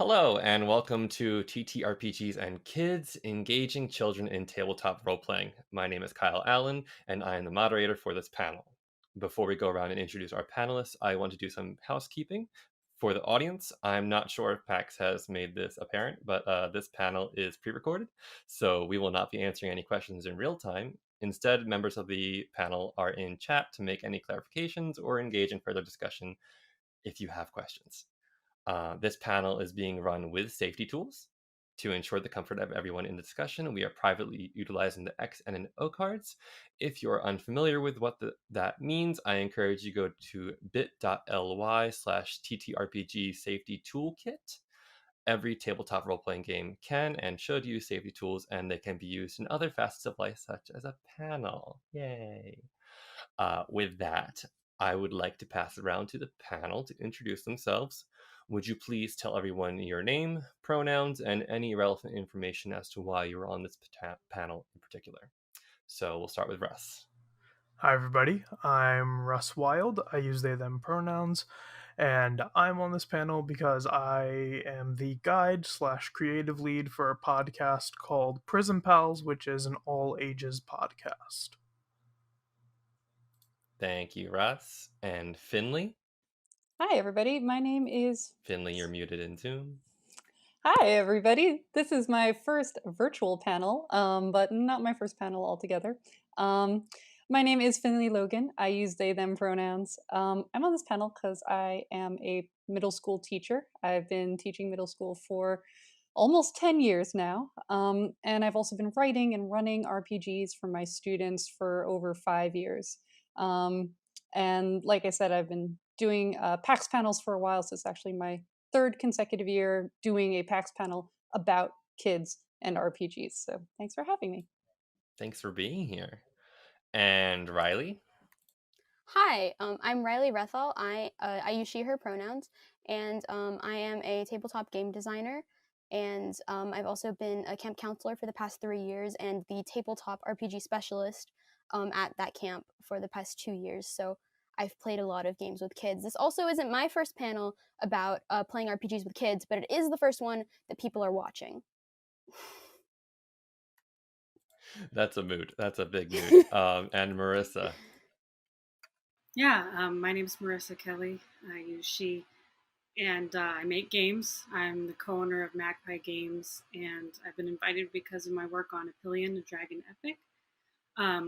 Hello, and welcome to TTRPGs and Kids Engaging Children in Tabletop Roleplaying. My name is Kyle Allen, and I am the moderator for this panel. Before we go around and introduce our panelists, I want to do some housekeeping. For the audience, I'm not sure if PAX has made this apparent, but this panel is pre recorded, so we will not be answering any questions in real time. Instead, members of the panel are in chat to make any clarifications or engage in further discussion if you have questions. This panel is being run with safety tools. To ensure the comfort of everyone in the discussion, we are privately utilizing the X and O cards. If you're unfamiliar with what that means, I encourage you to go to bit.ly/TTRPG safety toolkit. Every tabletop role-playing game can and should use safety tools, and they can be used in other facets of life, such as a panel. Yay! With that, I would like to pass it around to the panel to introduce themselves. Would you please tell everyone your name, pronouns, and any relevant information as to why you're on this panel in particular? So we'll start with Russ. Hi, everybody. I'm Russ Wild. I use they, them pronouns, and I'm on this panel because I am the guide slash creative lead for a podcast called Prison Pals, which is an all ages podcast. Thank you, Russ. And Finley? Hi, everybody. My name is. Finley, you're muted in Zoom. Hi, everybody. This is my first virtual panel, but not my first panel altogether. My name is Finley Logan. I use they, them pronouns. I'm on this panel because I am a middle school teacher. I've been teaching middle school for almost 10 years now. And I've also been writing and running RPGs for my students for over 5 years. And like I said, I've been doing PAX panels for a while, so it's actually my third consecutive year doing a PAX panel about kids and RPGs. So thanks for having me. Thanks for being here. And Riley? Hi, I'm Riley Rethel. I use she, her pronouns, and I am a tabletop game designer. And I've also been a camp counselor for the past 3 years and the tabletop RPG specialist at that camp for the past 2 years. So I've played a lot of games with kids. This also isn't my first panel about playing RPGs with kids, but it is the first one that people are watching. That's a mood. That's a big mood. And Marissa? Yeah, my name is Marissa Kelly. I use she, and I make games. I'm the co-owner of Magpie Games, and I've been invited because of my work on Epillion, a Dragon Epic,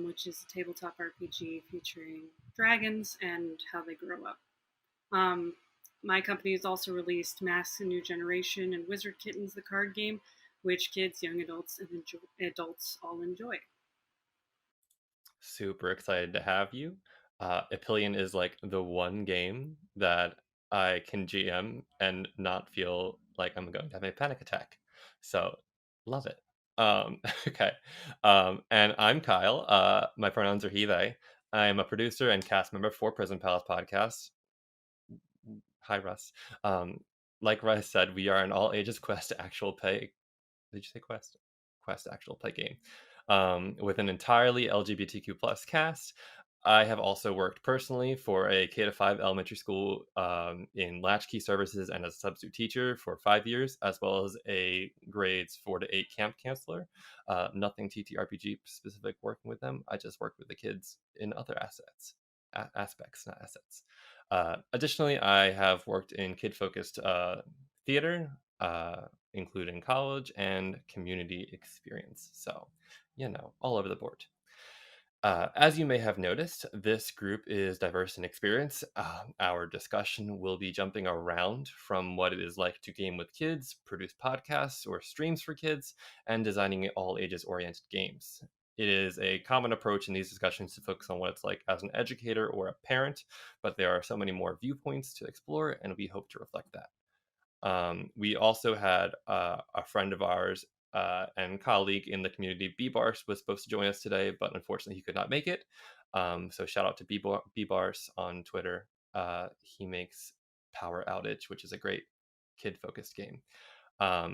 which is a tabletop RPG featuring dragons and how they grow up. My company has also released Masks: A New Generation and Wizard Kittens, the card game, which kids, young adults, and adults all enjoy. Super excited to have you. Epillion is like the one game that I can GM and not feel like I'm going to have a panic attack. So, love it. Okay. And I'm Kyle. My pronouns are he, they. I'm a producer and cast member for Prison Palace Podcast. Hi, Russ. Like Russ said, we are an all ages quest actual play. Did you say quest? Quest actual play game with an entirely LGBTQ plus cast. I have also worked personally for a K-5 elementary school in latchkey services and as a substitute teacher for 5 years, as well as a grades 4 to 8 camp counselor. Nothing TTRPG specific working with them. I just work with the kids in other aspects, not assets. Additionally, I have worked in kid-focused theater, including college and community experience. So, all over the board. As you may have noticed, this group is diverse in experience. Our discussion will be jumping around from what it is like to game with kids, produce podcasts or streams for kids, and designing all ages oriented games. It is a common approach in these discussions to focus on what it's like as an educator or a parent, but there are so many more viewpoints to explore, and we hope to reflect that. We also had a friend of ours and colleague in the community, B-Bars, was supposed to join us today, but unfortunately he could not make it. So shout out to B-Bars on Twitter. He makes Power Outage, which is a great kid-focused game.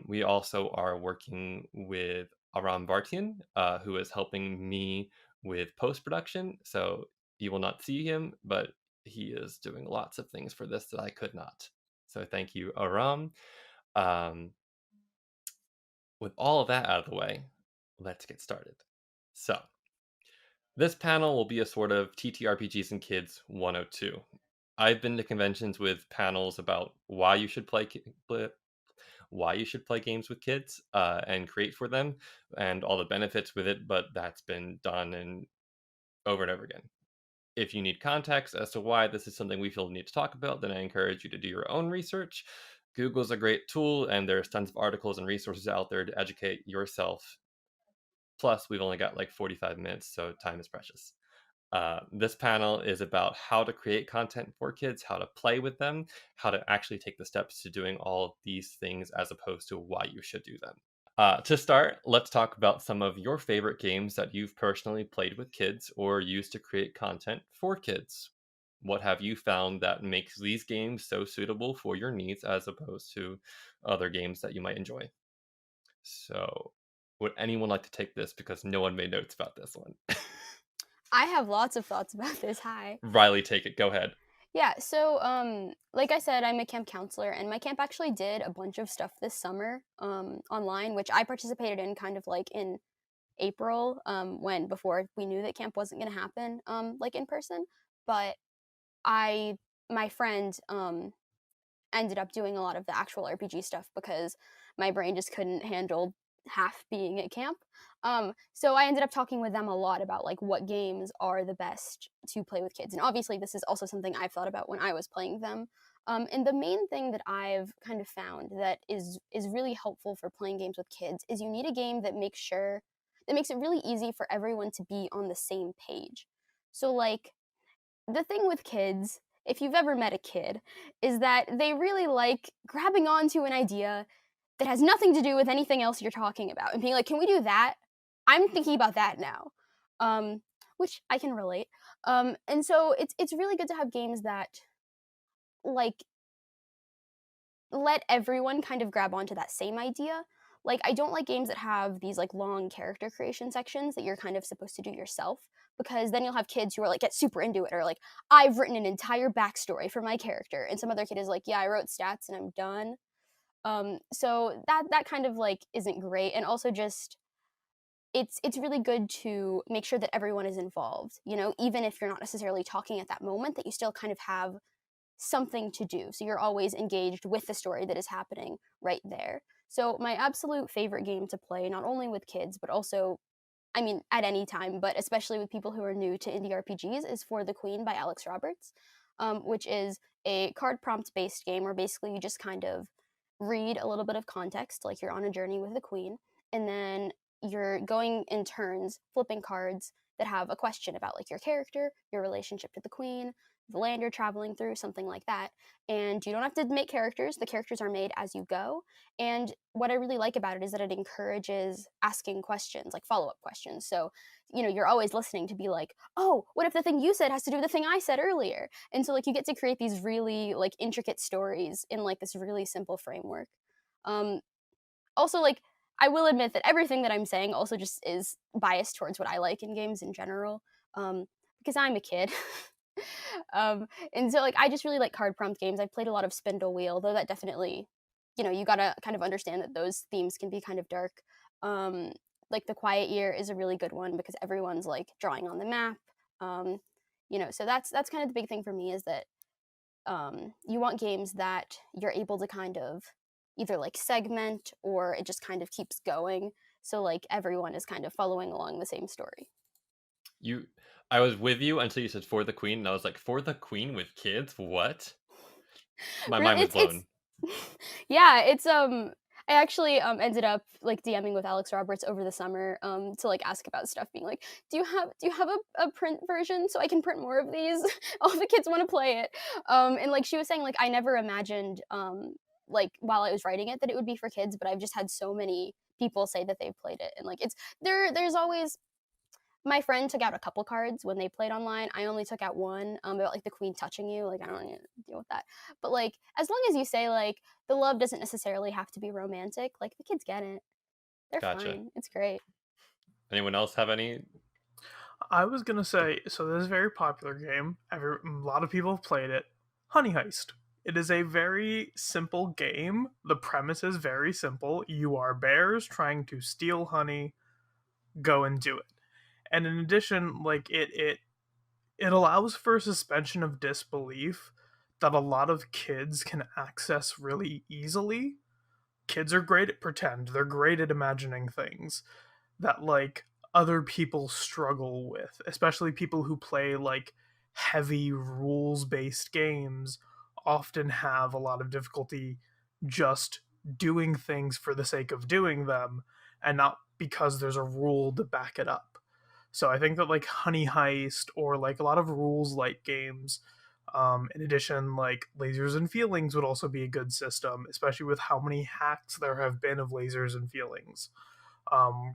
We also are working with Aram Bartian, who is helping me with post-production. So you will not see him, but he is doing lots of things for this that I could not. So thank you, Aram. Um, with all of that out of the way, let's get started. So, this panel will be a sort of TTRPGs and Kids 102. I've been to conventions with panels about why you should play games with kids and create for them, and all the benefits with it. But that's been done and over and over again. If you need context as to why this is something we feel the need to talk about, then I encourage you to do your own research. Google's a great tool, and there's tons of articles and resources out there to educate yourself. Plus, we've only got like 45 minutes, so time is precious. This panel is about how to create content for kids, how to play with them, how to actually take the steps to doing all of these things as opposed to why you should do them. To start, let's talk about some of your favorite games that you've personally played with kids or used to create content for kids. What have you found that makes these games so suitable for your needs as opposed to other games that you might enjoy? So, would anyone like to take this because no one made notes about this one? I have lots of thoughts about this. Hi. Riley, take it. Go ahead. Yeah, so like I said, I'm a camp counselor, and my camp actually did a bunch of stuff this summer online, which I participated in kind of like in April, when before we knew that camp wasn't going to happen like in person. But my friend ended up doing a lot of the actual RPG stuff because my brain just couldn't handle half being at camp. So I ended up talking with them a lot about like what games are the best to play with kids. And obviously this is also something I've thought about when I was playing them. And the main thing that I've kind of found that is really helpful for playing games with kids is you need a game that makes it really easy for everyone to be on the same page. So like the thing with kids, if you've ever met a kid, is that they really like grabbing onto an idea that has nothing to do with anything else you're talking about and being like, "Can we do that? I'm thinking about that now." Um, which I can relate. And so it's really good to have games that like let everyone kind of grab onto that same idea. Like, I don't like games that have these like long character creation sections that you're kind of supposed to do yourself, because then you'll have kids who are like get super into it, or like, I've written an entire backstory for my character, and some other kid is like, yeah, I wrote stats and I'm done. So that kind of like isn't great, and also just it's really good to make sure that everyone is involved. You know, even if you're not necessarily talking at that moment, that you still kind of have something to do. So you're always engaged with the story that is happening right there. So my absolute favorite game to play, not only with kids, but also, I mean, at any time, but especially with people who are new to indie RPGs, is For the Queen by Alex Roberts, which is a card prompt based game where basically you just kind of read a little bit of context, like you're on a journey with the queen, and then you're going in turns, flipping cards that have a question about like your character, your relationship to the queen, the land you're traveling through, something like that. And you don't have to make characters, the characters are made as you go. And what I really like about it is that it encourages asking questions, like follow up questions. So, you know, you're always listening to be like, oh, what if the thing you said has to do with the thing I said earlier? And so, like, you get to create these really, like, intricate stories in, like, this really simple framework. Um, Also, like, I will admit that everything that I'm saying also just is biased towards what I like in games in general, because I'm a kid. And so, like, I just really like card prompt games. I've played a lot of Spindle Wheel, though that definitely, you know, you gotta kind of understand that those themes can be kind of dark. Um, like The Quiet Year is a really good one because everyone's like drawing on the map. Um, you know, so that's kind of the big thing for me, is that you want games that you're able to kind of either like segment, or it just kind of keeps going. So like everyone is kind of following along the same story. You, I was with you until you said For the Queen, and I was like, For the Queen with kids? What? My Really, mind was it's blown. yeah, it's I actually ended up like DMing with Alex Roberts over the summer to like ask about stuff, being like, do you have a print version so I can print more of these? All the kids want to play it. And like she was saying, like, I never imagined like while I was writing it that it would be for kids, but I've just had so many people say that they've played it, and like there's always, my friend took out a couple cards when they played online. I only took out one, about like the queen touching you. Like, I don't need to deal with that. But like, as long as you say like the love doesn't necessarily have to be romantic, like the kids get it. They're Gotcha. fine. It's great. Anyone else have any? I was gonna say, so this is a very popular game. A lot of people have played it. Honey Heist. It is a very simple game. The premise is very simple. You are bears trying to steal honey. Go and do it. And in addition, like it allows for a suspension of disbelief that a lot of kids can access really easily. Kids are great at pretend. They're great at imagining things that like other people struggle with, especially people who play like heavy rules based games often have a lot of difficulty just doing things for the sake of doing them and not because there's a rule to back it up. So I think that like Honey Heist or like a lot of rules like games, in addition, like lasers and feelings would also be a good system, especially with how many hacks there have been of lasers and feelings.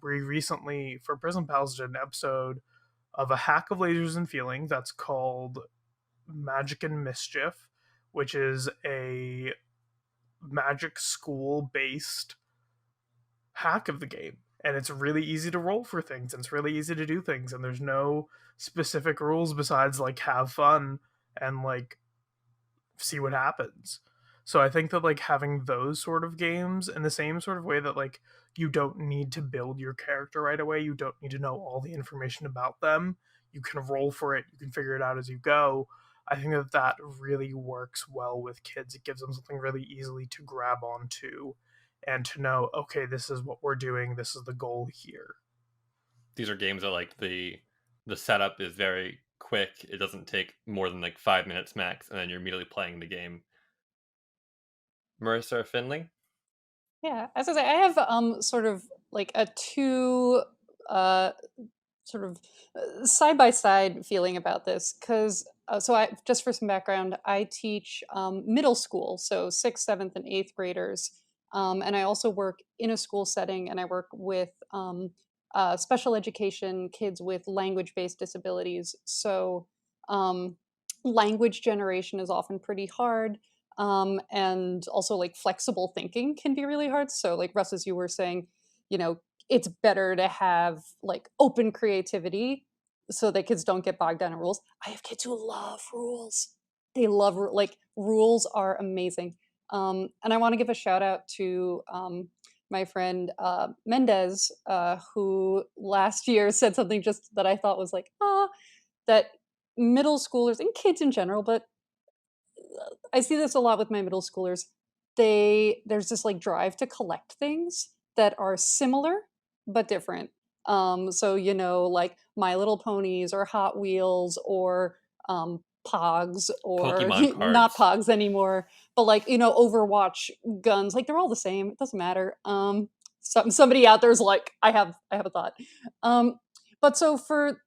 We recently, for Prison Pals, did an episode of a hack of lasers and feeling that's called Magic and Mischief, which is a magic school based hack of the game. And it's really easy to roll for things, and it's really easy to do things, and there's no specific rules besides like have fun and like see what happens. So I think that like having those sort of games in the same sort of way that like you don't need to build your character right away, you don't need to know all the information about them. You can roll for it, you can figure it out as you go. I think that that really works well with kids. It gives them something really easily to grab onto and to know, okay, this is what we're doing, this is the goal here. These are games that like the setup is very quick. It doesn't take more than like 5 minutes max, and then you're immediately playing the game. Marissa or Finley? Yeah, as I say, I have sort of like a two uh sort of side by side feeling about this because so I just for some background, I teach middle school, so sixth, seventh, and eighth graders, and I also work in a school setting, and I work with special education kids with language based disabilities. So um, language generation is often pretty hard. And also like flexible thinking can be really hard. So like Russ, as you were saying, you know, it's better to have like open creativity so that kids don't get bogged down in rules. I have kids who love rules. They love like rules are amazing. And I want to give a shout out to my friend Mendez, who last year said something just that I thought was like, that middle schoolers and kids in general, but I see this a lot with my middle schoolers. There's this like drive to collect things that are similar but different. So you know, like My Little Ponies or Hot Wheels or Pogs or Pokemon not cards. Pogs anymore, but like you know, Overwatch guns. Like they're all the same. It doesn't matter. Somebody out there is like, I have a thought. But so for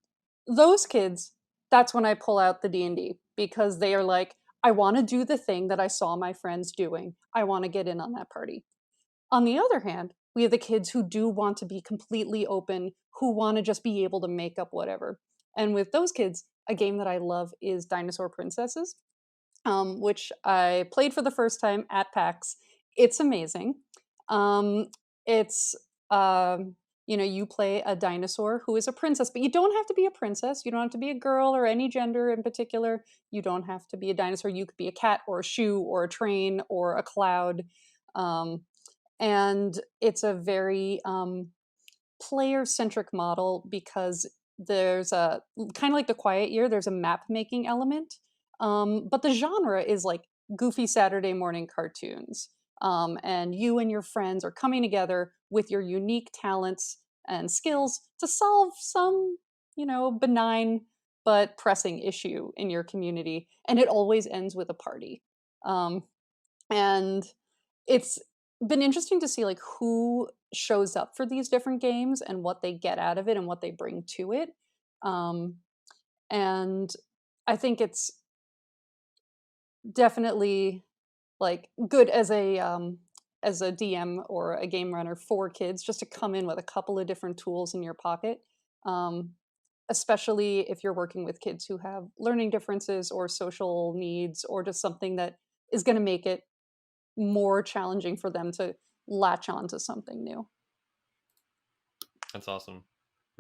those kids, that's when I pull out the D&D because they are like, I want to do the thing that I saw my friends doing. I want to get in on that party. On the other hand, we have the kids who do want to be completely open, who want to just be able to make up whatever. And with those kids, a game that I love is Dinosaur Princesses, which I played for the first time at PAX. It's amazing. Um, it's you know, you play a dinosaur who is a princess, but you don't have to be a princess. You don't have to be a girl or any gender in particular. You don't have to be a dinosaur. You could be a cat or a shoe or a train or a cloud. Um, and it's a very player centric model because there's a kind of like the Quiet Year, there's a map making element. But the genre is like goofy Saturday morning cartoons. And you and your friends are coming together with your unique talents and skills to solve some, you know, benign but pressing issue in your community. And it always ends with a party. Um, and it's been interesting to see like who shows up for these different games and what they get out of it and what they bring to it. Um, and I think it's definitely like good as a DM or a game runner for kids just to come in with a couple of different tools in your pocket. Um, Especially if you're working with kids who have learning differences or social needs or just something that is going to make it more challenging for them to latch on to something new. That's awesome.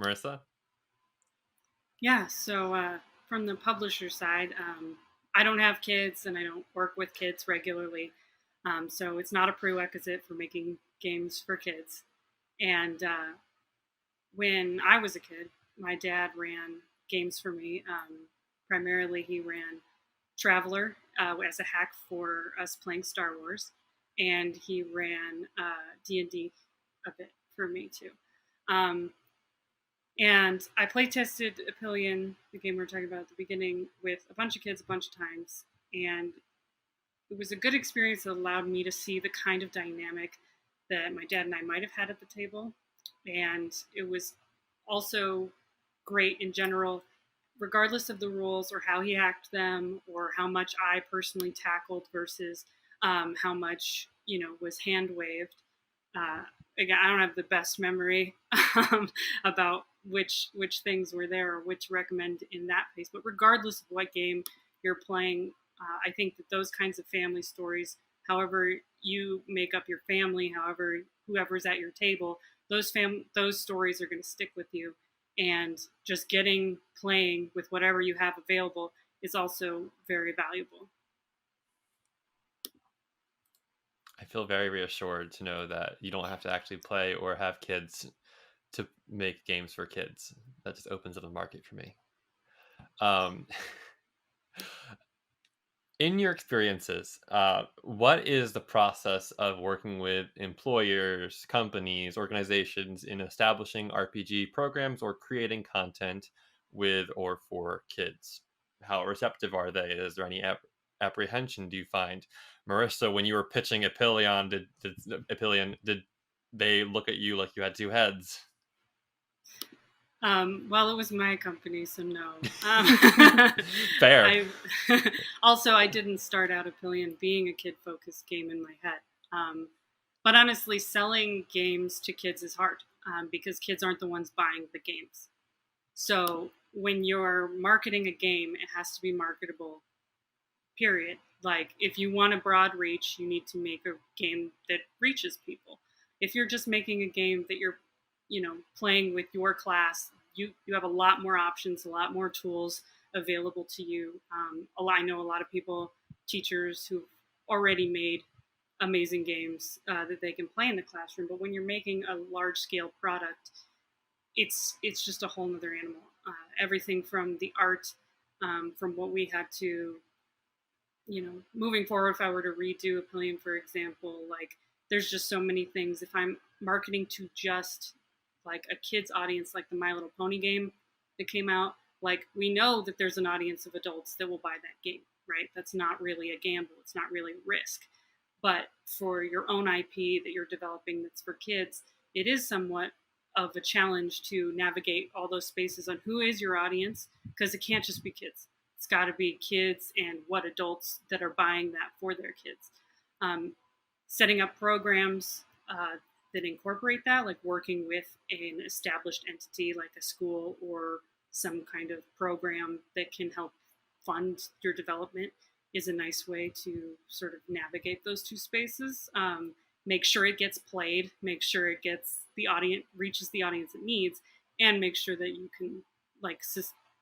Marissa? Yeah, so from the publisher side, I don't have kids and I don't work with kids regularly. So it's not a prerequisite for making games for kids. And when I was a kid, my dad ran games for me. Primarily, he ran Traveler as a hack for us playing Star Wars, and he ran D&D a bit for me too. Um, and I play tested Apillion, the game we were talking about at the beginning, with a bunch of kids a bunch of times, and it was a good experience that allowed me to see the kind of dynamic that my dad and I might have had at the table. And it was also great in general, regardless of the rules or how he hacked them or how much I personally tackled versus how much, was hand waved. Again, I don't have the best memory about which things were there or which recommend in that pace. But regardless of what game you're playing, I think that those kinds of family stories, however you make up your family, however whoever's at your table, those stories are going to stick with you. And just playing with whatever you have available is also very valuable. I feel very reassured to know that you don't have to actually play or have kids to make games for kids. That just opens up the market for me. In your experiences, what is the process of working with employers, companies, organizations in establishing RPG programs or creating content with or for kids? How receptive are they? Is there any apprehension do you find? Marissa, when you were pitching Apillion, did they look at you like you had two heads? Well, it was my company, so no. Fair. I didn't start out Apillion being a kid-focused game in my head. But honestly, selling games to kids is hard because kids aren't the ones buying the games. So when you're marketing a game, it has to be marketable, period. Like, if you want a broad reach, you need to make a game that reaches people. If you're just making a game that you're, playing with your class, you have a lot more options, a lot more tools available to you. I know a lot of people, teachers who've already made amazing games that they can play in the classroom. But when you're making a large scale product, it's just a whole nother animal. Everything from the art, from what we had to, moving forward, if I were to redo Apillion, for example, like, there's just so many things. If I'm marketing to just like a kid's audience, like the My Little Pony game that came out, like, we know that there's an audience of adults that will buy that game, right? That's not really a gamble. It's not really a risk. But for your own IP that you're developing that's for kids, it is somewhat of a challenge to navigate all those spaces on who is your audience, because it can't just be kids. It's got to be kids and what adults that are buying that for their kids. Setting up programs that incorporate that, like working with an established entity like a school or some kind of program that can help fund your development, is a nice way to sort of navigate those two spaces. Make sure it gets played, make sure it gets the audience, reaches the audience it needs, and make sure that you can, like,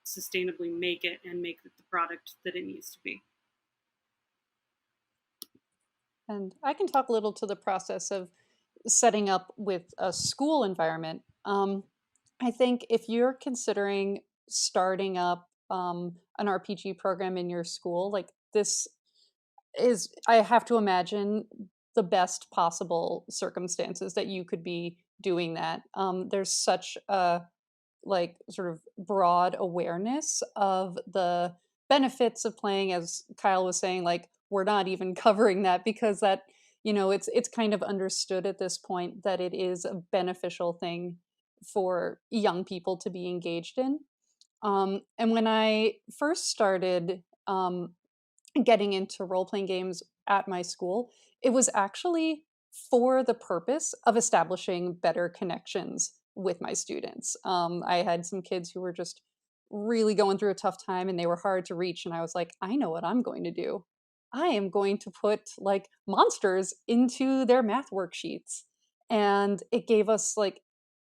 sustainably make it and make it the product that it needs to be. And I can talk a little to the process of setting up with a school environment. I think if you're considering starting up an RPG program in your school, like, this is, I have to imagine, the best possible circumstances that you could be doing that. There's such a, like, sort of broad awareness of the benefits of playing, as Kyle was saying, like, we're not even covering that because that, it's kind of understood at this point that it is a beneficial thing for young people to be engaged in. And when I first started getting into role playing games at my school, it was actually for the purpose of establishing better connections with my students. I had some kids who were just really going through a tough time and they were hard to reach. And I was like, I know what I'm going to do. I am going to put, like, monsters into their math worksheets. And it gave us, like,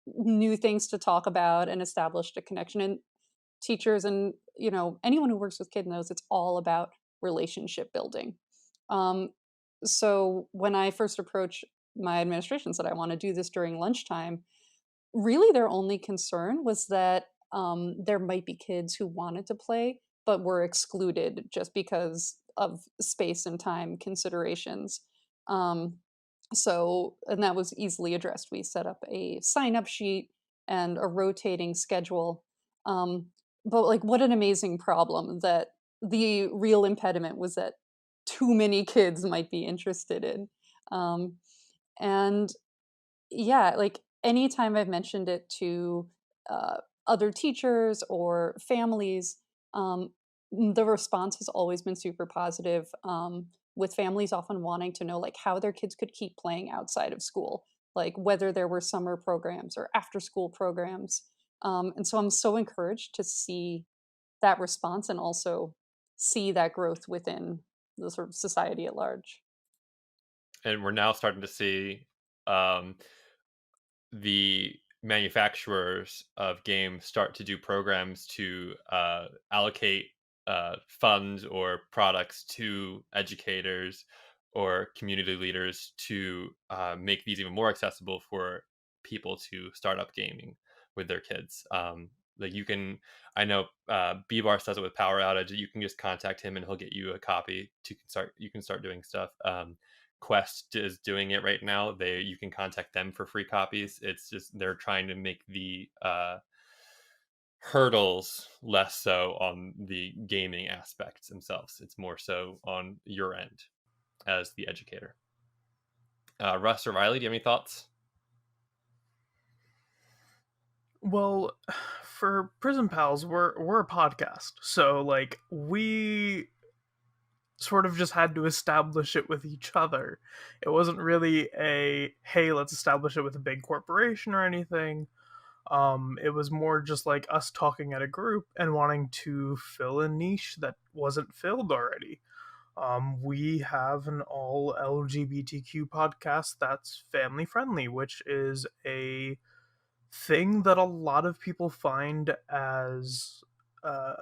new things to talk about and established a connection. And teachers and anyone who works with kids knows it's all about relationship building. So when I first approached my administration, said I want to do this during lunchtime, really their only concern was that there might be kids who wanted to play but were excluded just because of space and time considerations. Um, and that was easily addressed. We set up a sign up sheet and a rotating schedule. Um, but like, what an amazing problem that the real impediment was that too many kids might be interested in. Um, and yeah, like anytime I've mentioned it to other teachers or families, the response has always been super positive. With families often wanting to know like how their kids could keep playing outside of school, like whether there were summer programs or after school programs. And so I'm so encouraged to see that response and also see that growth within the sort of society at large. And we're now starting to see um, the manufacturers of games start to do programs to allocate funds or products to educators or community leaders to make these even more accessible for people to start up gaming with their kids. Like you can, I know B-Bar does it with Power Outage. You can just contact him and he'll get you a copy. You can start doing stuff. Quest is doing it right now. You can contact them for free copies. It's just they're trying to make the hurdles less so on the gaming aspects themselves. It's more so on your end as the educator. Russ or Riley, do you have any thoughts? Well, for Prison Pals, we're a podcast, so like we sort of just had to establish it with each other. It wasn't really a hey, let's establish it with a big corporation or anything. It was more just like us talking at a group and wanting to fill a niche that wasn't filled already. We have an all LGBTQ podcast that's family friendly, which is a thing that a lot of people find as uh,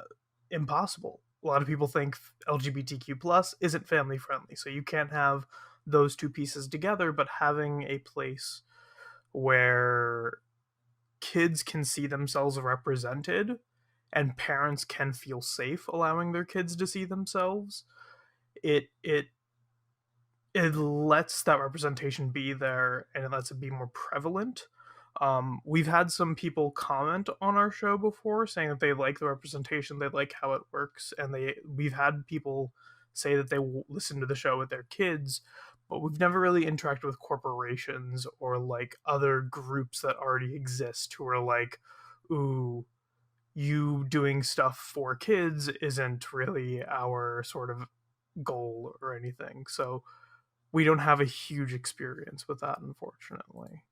impossible. A lot of people think LGBTQ plus isn't family friendly, so you can't have those two pieces together. But having a place where kids can see themselves represented and parents can feel safe allowing their kids to see themselves, it it lets that representation be there and it lets it be more prevalent. We've had some people comment on our show before saying that they like the representation, they like how it works, and we've had people say that they listen to the show with their kids, but we've never really interacted with corporations or like other groups that already exist who are like, ooh, you doing stuff for kids isn't really our sort of goal or anything. So we don't have a huge experience with that, unfortunately.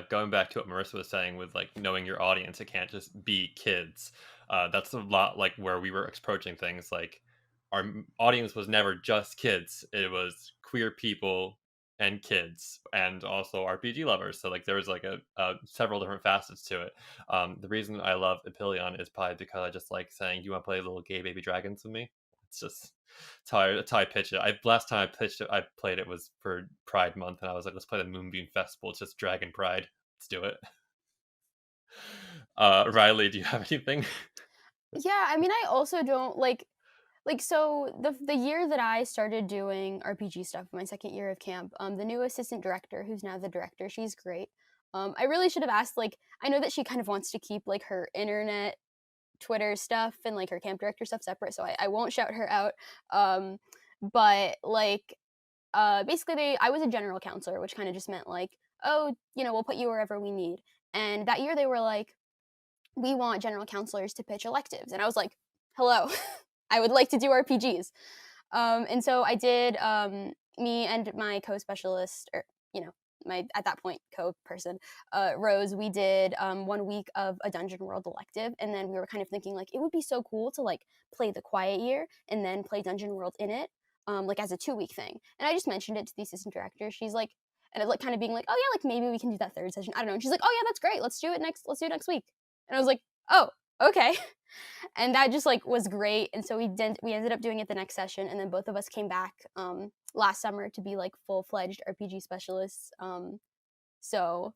Going back to what Marissa was saying with like knowing your audience, it can't just be kids. That's a lot like where we were approaching things. Like our audience was never just kids; it was queer people and kids, and also RPG lovers. So like there was like a several different facets to it. The reason I love Epilion is probably because I just like saying, "You want to play little gay baby dragons with me?" It's just that's how I pitch it. Last time I played it was for Pride Month, and I was like, let's play the Moonbeam Festival. It's just Dragon Pride. Let's do it. Riley, do you have anything? Yeah, I mean, I also don't like so the year that I started doing RPG stuff, my second year of camp, the new assistant director, who's now the director, she's great. I really should have asked, like, I know that she kind of wants to keep like her internet Twitter stuff and like her camp director stuff separate, so I won't shout her out. But like basically I was a general counselor, which kind of just meant like, oh, we'll put you wherever we need. And that year they were like, we want general counselors to pitch electives. And I was like, hello, I would like to do RPGs. And so I did, me and my co-specialist, or, my, at that point, co-person, Rose, we did 1 week of a Dungeon World elective. And then we were kind of thinking like, it would be so cool to like play the Quiet Year and then play Dungeon World in it, like as a 2-week thing. And I just mentioned it to the assistant director. She's like, and it like kind of being like, oh yeah, like maybe we can do that third session. I don't know. And she's like, oh yeah, that's great. Let's do it next week. And I was like, oh, okay. And that just like was great. And so we ended up doing it the next session, and then both of us came back last summer to be like full-fledged RPG specialists. So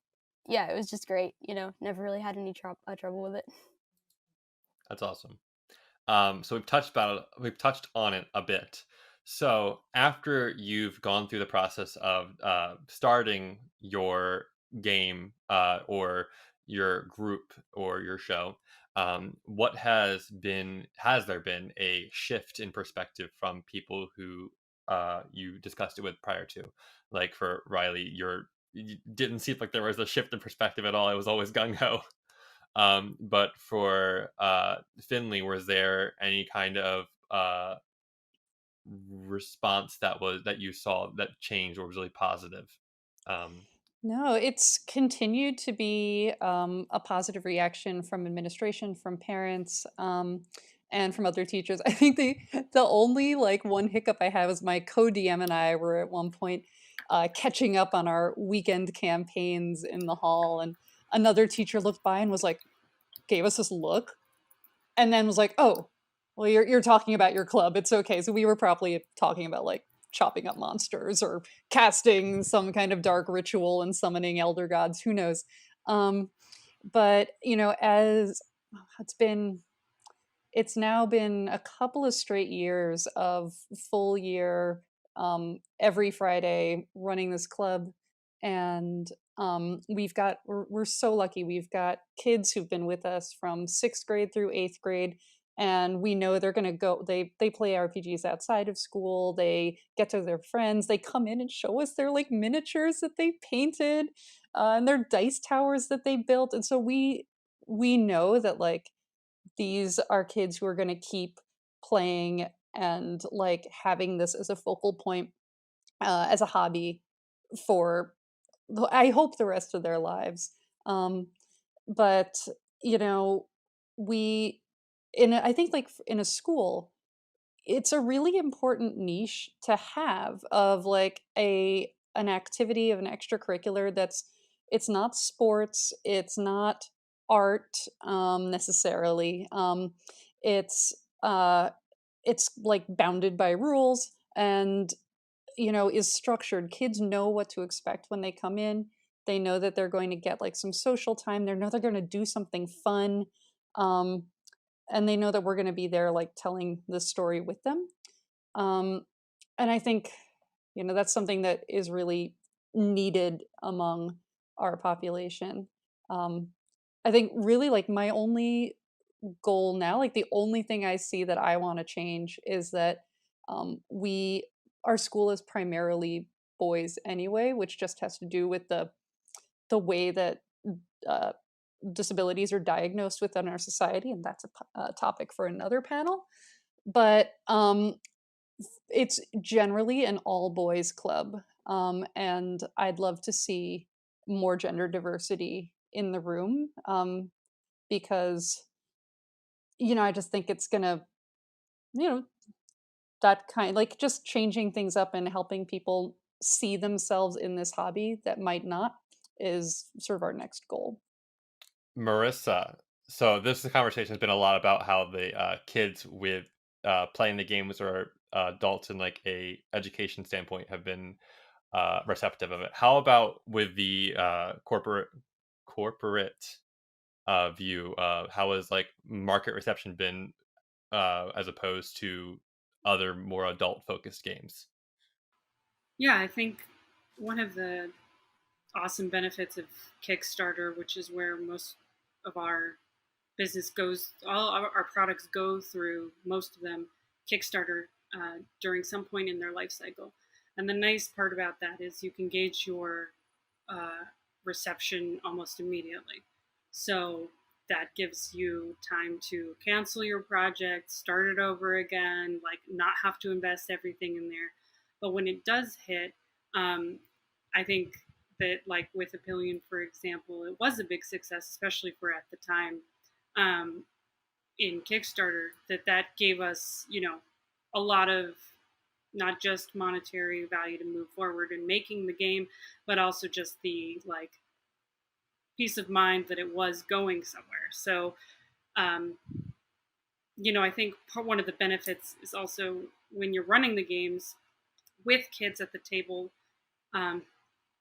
yeah, it was just great. Never really had any trouble with it. That's awesome. So we've touched on it a bit. So after you've gone through the process of starting your game or your group or your show, has there been a shift in perspective from people who you discussed it with prior to? Like for Riley, you didn't seem like there was a shift in perspective at all. It was always gung ho. But for Finley, was there any kind of response that you saw that changed or was really positive? Um, No, it's continued to be a positive reaction from administration, from parents, and from other teachers. I think the only like one hiccup I have is my co-DM and I were at one point catching up on our weekend campaigns in the hall, and another teacher looked by and was like, gave us this look, and then was like, "Oh, well, you're talking about your club. It's okay." So we were probably talking about like chopping up monsters or casting some kind of dark ritual and summoning elder gods. Who knows? Um, but as it's been, it's now been a couple of straight years of full year, every Friday running this club, and we're so lucky. We've got kids who've been with us from 6th grade through 8th grade, and we know they're going to go. They play RPGs outside of school. They get to their friends. They come in and show us their like miniatures that they painted, and their dice towers that they built, and so we know that like these are kids who are going to keep playing and like having this as a focal point, as a hobby for I hope the rest of their lives. Um, but you know, we I think like in a school, it's a really important niche to have of like a an activity of an extracurricular that's it's not sports, it's not art necessarily. It's uh it's like bounded by rules and is structured. Kids know what to expect when they come in. They know that they're going to get like some social time. They know they're going to do something fun. Um, and they know that we're going to be there like telling the story with them. um, and I think that's something that is really needed among our population. um, I think really like my only goal now, like the only thing I see that I want to change is that we our school is primarily boys anyway, which just has to do with the way that uh, disabilities are diagnosed within our society, and that's a topic for another panel. But it's generally an all boys club, and I'd love to see more gender diversity in the room, because I just think it's gonna, you know, that kind like just changing things up and helping people see themselves in this hobby that might not is sort of our next goal. Marissa, so this conversation has been a lot about how the kids with playing the games or adults in like a education standpoint have been receptive of it. How about with the corporate view? How has like market reception been as opposed to other more adult focused games? Yeah, I think one of the awesome benefits of Kickstarter, which is where most of our business goes, all our products go through, most of them, Kickstarter during some point in their life cycle. And the nice part about that is you can gauge your uh, reception almost immediately. So that gives you time to cancel your project, start it over again, like not have to invest everything in there. But when it does hit, um, I think that like with Apillion, for example, it was a big success, especially for at the time, um, in Kickstarter, that gave us, a lot of not just monetary value to move forward in making the game, but also just the like peace of mind that it was going somewhere. So um, I think one of the benefits is also when you're running the games with kids at the table. Um,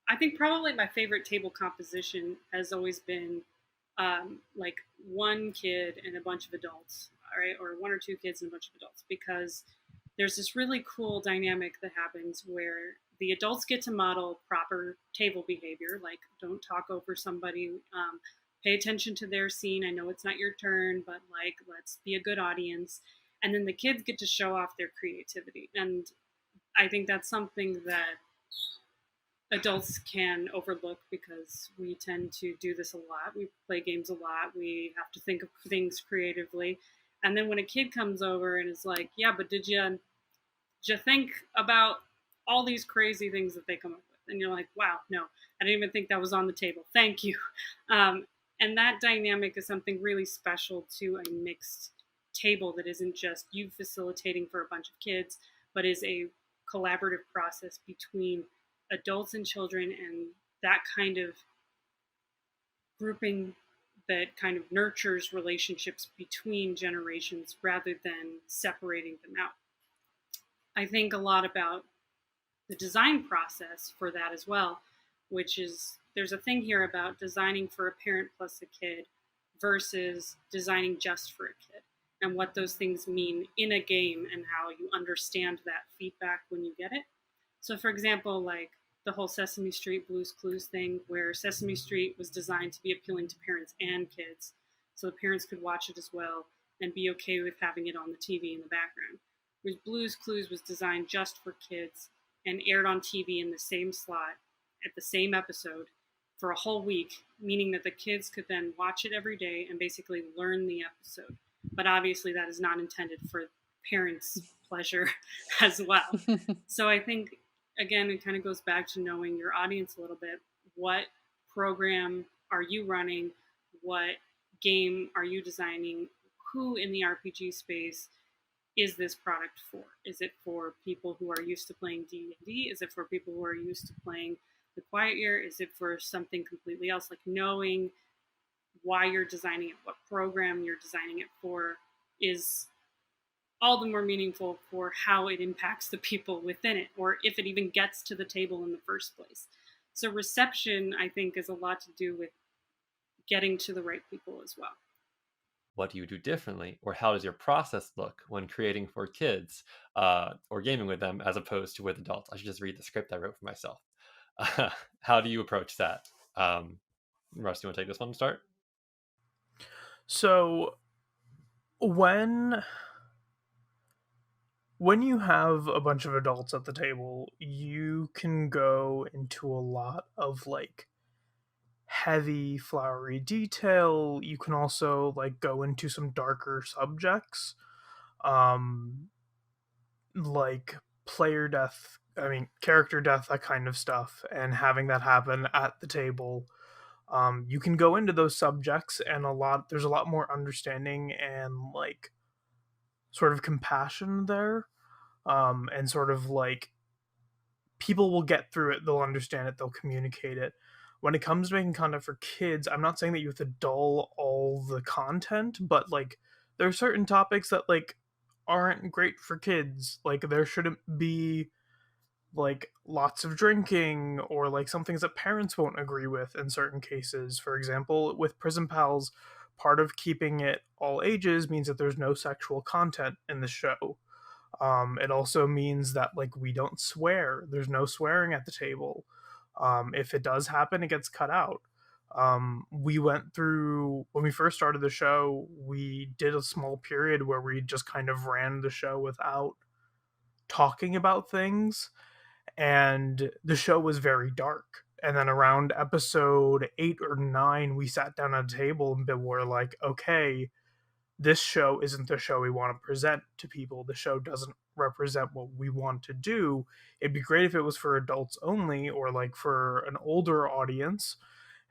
I think probably my favorite table composition has always been like one kid and a bunch of adults, all right, or one or two kids and a bunch of adults, because there's this really cool dynamic that happens where the adults get to model proper table behavior, like don't talk over somebody, pay attention to their scene. I know it's not your turn, but like let's be a good audience. And then the kids get to show off their creativity. And I think that's something that adults can overlook because we tend to do this a lot. We play games a lot. We have to think of things creatively. And then when a kid comes over and is like, "Yeah, but did you think about all these crazy things that they come up with?" And you're like, "Wow, no, I didn't even think that was on the table. Thank you." Um, and that dynamic is something really special to a mixed table that isn't just you facilitating for a bunch of kids, but is a collaborative process between adults and children, and that kind of grouping that kind of nurtures relationships between generations rather than separating them out. I think a lot about the design process for that as well, which is there's a thing here about designing for a parent plus a kid versus designing just for a kid, and what those things mean in a game and how you understand that feedback when you get it. So, for example, like the whole Sesame Street Blues Clues thing, where Sesame Street was designed to be appealing to parents and kids, so the parents could watch it as well and be okay with having it on the TV in the background. Whereas Blues Clues was designed just for kids and aired on TV in the same slot at the same episode for a whole week, meaning that the kids could then watch it every day and basically learn the episode. But obviously, that is not intended for parents' pleasure as well. So I think, again, it kind of goes back to knowing your audience a little bit. What program are you running? What game are you designing? Who in the RPG space is this product for? Is it for people who are used to playing D&D? Is it for people who are used to playing The Quiet Year? Is it for something completely else? Like knowing why you're designing it, what program you're designing it for, is all the more meaningful for how it impacts the people within it, or if it even gets to the table in the first place. So reception, I think, is a lot to do with getting to the right people as well. What do you do differently, or how does your process look when creating for kids or gaming with them as opposed to with adults? I should just read the script I wrote for myself. How do you approach that? Russ, do you want to take this one to start? So when you have a bunch of adults at the table, you can go into a lot of like heavy flowery detail. You can also like go into some darker subjects, um like player death, I mean character death, that kind of stuff, and having that happen at the table. You can go into those subjects, and there's a lot more understanding and like sort of compassion there, and sort of like people will get through it, they'll understand it, they'll communicate it. When it comes to making content for kids, I'm not saying that you have to dull all the content, but like there are certain topics that like aren't great for kids. Like there shouldn't be like lots of drinking, or like some things that parents won't agree with in certain cases. For example, with Prison Pals, part of keeping it all ages means that there's no sexual content in the show. It also means that like we don't swear. There's no swearing at the table. If it does happen, it gets cut out. We went through, when we first started the show, we did a small period where we just kind of ran the show without talking about things, and the show was very dark. And then around episode 8 or 9, we sat down at a table and were like, okay, this show isn't the show we want to present to people. The show doesn't represent what we want to do. It'd be great if it was for adults only, or like for an older audience.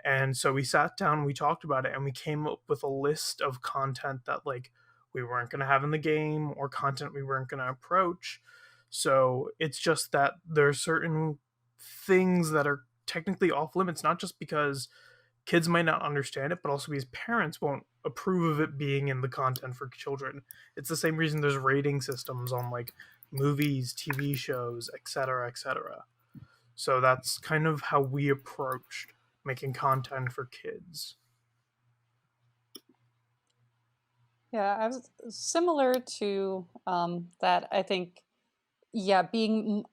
And so we sat down, we talked about it, and we came up with a list of content that like we weren't going to have in the game, or content we weren't going to approach. So it's just that there are certain things that are technically off limits, not just because kids might not understand it, but also because parents won't approve of it being in the content for children. It's the same reason there's rating systems on like movies, TV shows, etc., etc. So that's kind of how we approached making content for kids. Yeah, I was similar to that. I think, yeah, being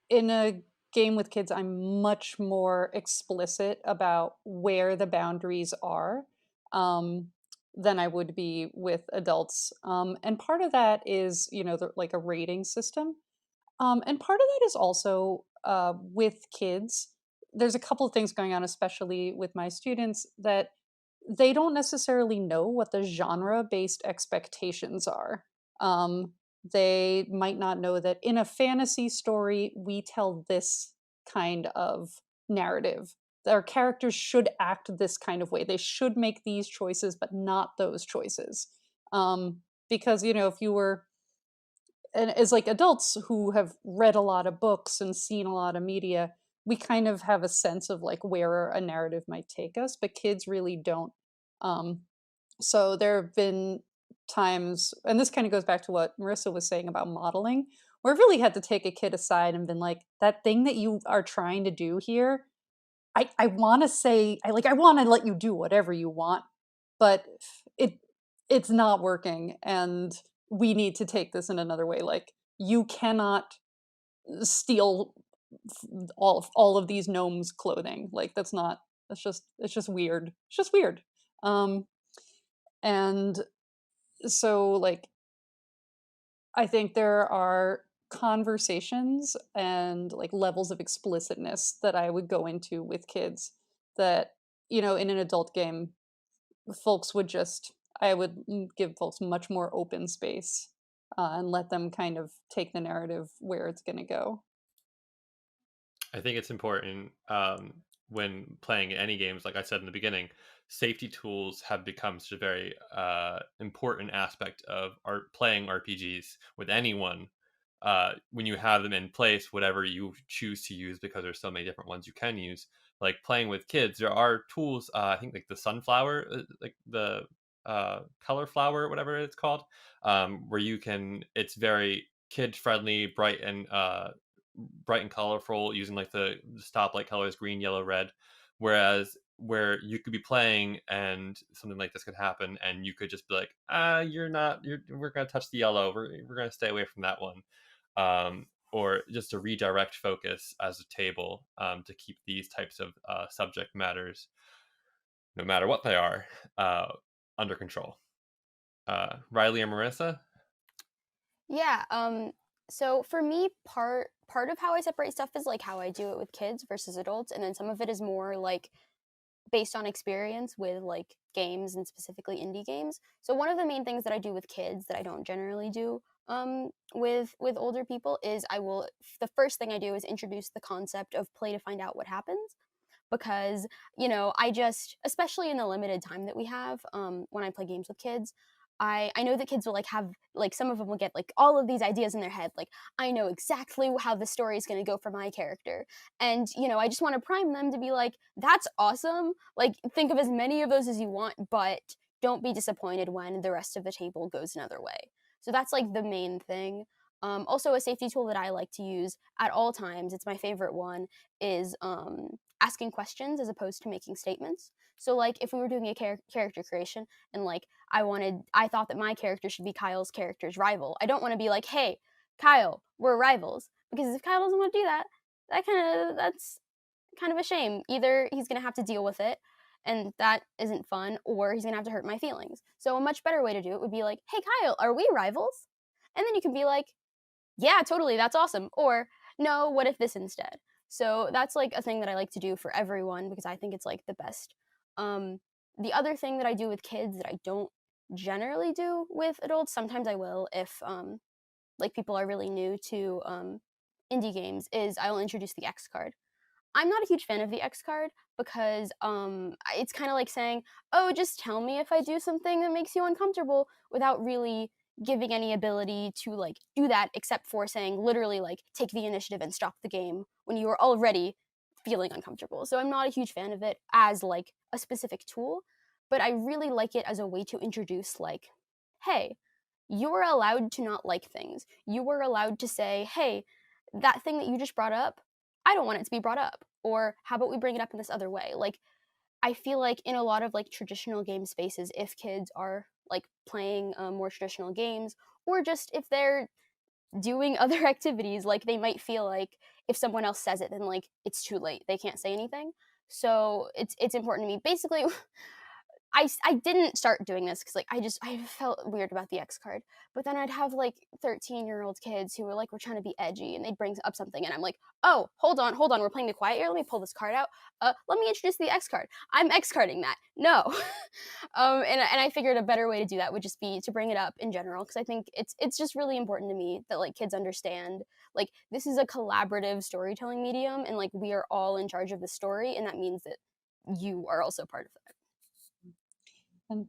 in a game with kids, I'm much more explicit about where the boundaries are um, than I would be with adults. And part of that is, like a rating system. And part of that is also with kids. There's a couple of things going on, especially with my students, that they don't necessarily know what the genre based expectations are. Um, they might not know that in a fantasy story, we tell this kind of narrative. Our characters should act this kind of way. They should make these choices, but not those choices. Because, if you were and as like adults who have read a lot of books and seen a lot of media, we kind of have a sense of like where a narrative might take us, but kids really don't. Um, so there have been times, and this kind of goes back to what Marissa was saying about modeling, where I've really had to take a kid aside and been like, that thing that you are trying to do here, I want to say, I want to let you do whatever you want, but it it's not working, and we need to take this in another way. Like, you cannot steal all of these gnomes' clothing. Like, that's not. It's just weird. It's just weird. Um, and so, like, I think there are conversations and like levels of explicitness that I would go into with kids that, in an adult game, folks would just, I would give folks much more open space and let them kind of take the narrative where it's going to go. I think it's important when playing any games, like I said in the beginning, safety tools have become such a very important aspect of playing RPGs with anyone. When you have them in place, whatever you choose to use, because there's so many different ones you can use. Like playing with kids, there are tools. I think like the sunflower, like the color flower, whatever it's called, where you can. It's very kid friendly, bright and colorful, using like the stoplight colors green, yellow, red. Whereas where you could be playing and something like this could happen, and you could just be like, we're gonna touch the yellow, we're gonna stay away from that one. Or just to redirect focus as a table, to keep these types of subject matters, no matter what they are, under control. Riley or Marissa? Yeah. So for me, part of how I separate stuff is like how I do it with kids versus adults, and then some of it is more like based on experience with like games and specifically indie games. So one of the main things that I do with kids that I don't generally do with older people is the first thing I do is introduce the concept of play to find out what happens, because I just, especially in the limited time that we have, when I play games with kids, I know that kids will like have like, some of them will get like all of these ideas in their head, like, I know exactly how the story is going to go for my character, and I just want to prime them to be like, that's awesome, like think of as many of those as you want, but don't be disappointed when the rest of the table goes another way. So that's like the main thing. Also, a safety tool that I like to use at all times, it's my favorite one, is asking questions as opposed to making statements. So like if we were doing a character creation, and like I thought that my character should be Kyle's character's rival, I don't want to be like, hey Kyle, we're rivals, because if Kyle doesn't want to do that, that's kind of a shame. Either he's going to have to deal with it, and that isn't fun, or he's going to have to hurt my feelings. So a much better way to do it would be like, hey Kyle, are we rivals? And then you can be like, yeah, totally, that's awesome. Or no, what if this instead? So that's like a thing that I like to do for everyone, because I think it's like the best. Um, the other thing that I do with kids that I don't generally do with adults, sometimes I will if like people are really new to indie games, is I'll introduce the X card. I'm not a huge fan of the X card, because it's kind of like saying, oh, just tell me if I do something that makes you uncomfortable, without really giving any ability to like do that, except for saying literally like take the initiative and stop the game when you are already feeling uncomfortable. So I'm not a huge fan of it as like a specific tool, but I really like it as a way to introduce like, hey, you're allowed to not like things. You were allowed to say, hey, that thing that you just brought up, I don't want it to be brought up. Or how about we bring it up in this other way? Like, I feel like in a lot of like traditional game spaces, if kids are like playing more traditional games, or just if they're doing other activities, like they might feel like if someone else says it, then like it's too late. They can't say anything. So it's important to me. Basically, I didn't start doing this because like I felt weird about the X card, but then I'd have like 13-year-old kids who were trying to be edgy, and they'd bring up something, and I'm like, oh, hold on, we're playing the quiet here. Let me pull this card out. Let me introduce the X card. I'm X carding that. No, and I figured a better way to do that would just be to bring it up in general, because I think it's just really important to me that like kids understand like this is a collaborative storytelling medium, and like we are all in charge of the story, and that means that you are also part of that. And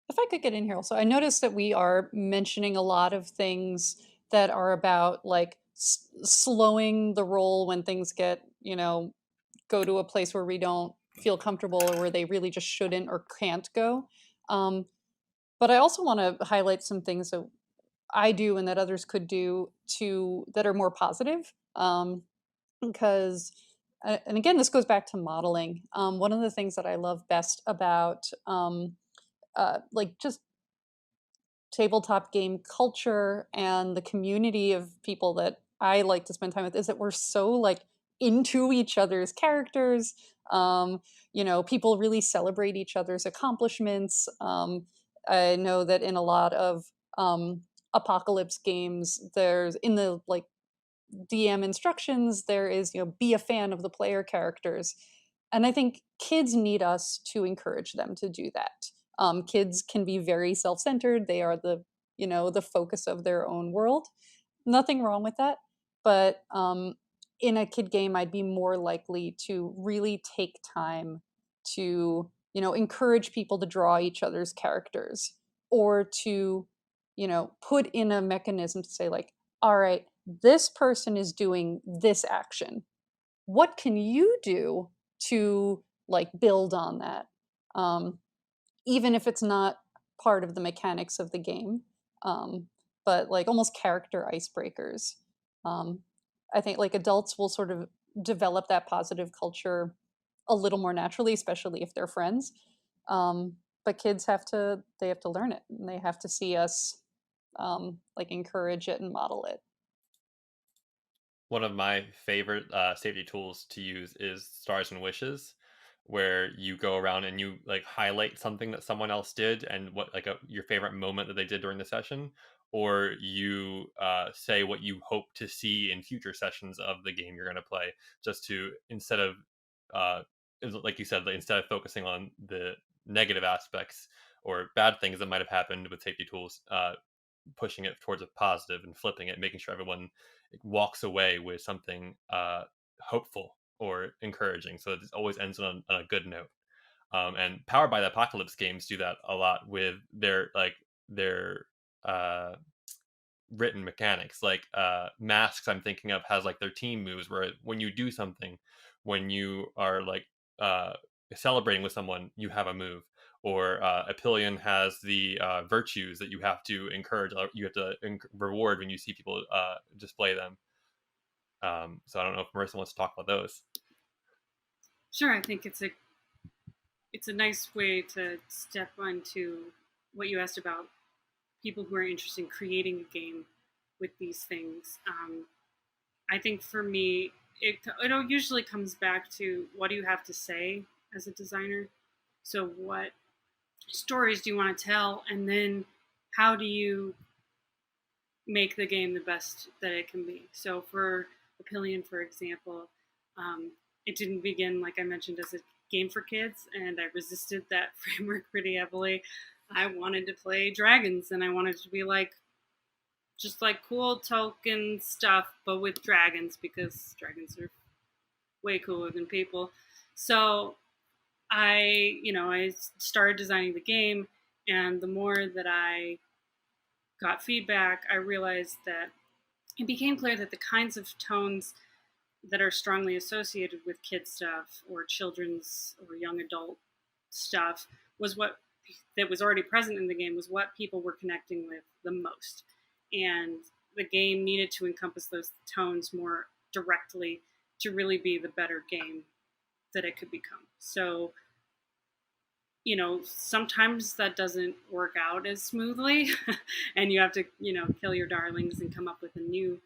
if I could get in here also, I noticed that we are mentioning a lot of things that are about like slowing the roll when things get, go to a place where we don't feel comfortable or where they really just shouldn't or can't go. But I also want to highlight some things that I do and that others could do that are more positive. Because, and again, this goes back to modeling. One of the things that I love best about like just tabletop game culture and the community of people that I like to spend time with is that we're so like into each other's characters. People really celebrate each other's accomplishments. I know that in a lot of apocalypse games, there's in the like DM instructions, there is, be a fan of the player characters. And I think kids need us to encourage them to do that. Kids can be very self-centered. They are the focus of their own world. Nothing wrong with that. But in a kid game, I'd be more likely to really take time to, encourage people to draw each other's characters, or to, put in a mechanism to say like, all right, this person is doing this action. What can you do to like build on that? Even if it's not part of the mechanics of the game, but like almost character icebreakers. I think like adults will sort of develop that positive culture a little more naturally, especially if they're friends. But kids have to learn it, and they have to see us like encourage it and model it. One of my favorite safety tools to use is stars and wishes, where you go around and you like highlight something that someone else did and what like your favorite moment that they did during the session, or you say what you hope to see in future sessions of the game you're going to play, just to instead of uh, like you said, instead of focusing on the negative aspects or bad things that might have happened with safety tools, pushing it towards a positive and flipping it, making sure everyone walks away with something hopeful or encouraging. So it always ends on a good note. And Powered by the Apocalypse games do that a lot with their uh, written mechanics. Like Masks, I'm thinking of has like their team moves where when you do something, when you are like celebrating with someone, you have a move. Or Apillion has the virtues that you have to encourage. You have to reward when you see people display them. So I don't know if Marissa wants to talk about those. Sure, I think it's a nice way to step onto what you asked about people who are interested in creating a game with these things. I think for me, it usually comes back to what do you have to say as a designer. So what stories do you want to tell, and then how do you make the game the best that it can be? So for Apillion, for example, it didn't begin, like I mentioned, as a game for kids, and I resisted that framework pretty heavily. I wanted to play dragons, and I wanted to be like just like cool token stuff, but with dragons, because dragons are way cooler than people. So I started designing the game, and the more that I got feedback, I realized that it became clear that the kinds of tones that are strongly associated with kid stuff or children's or young adult stuff was what that was already present in the game was what people were connecting with the most. And the game needed to encompass those tones more directly to really be the better game that it could become. So, sometimes that doesn't work out as smoothly and you have to, kill your darlings and come up with a new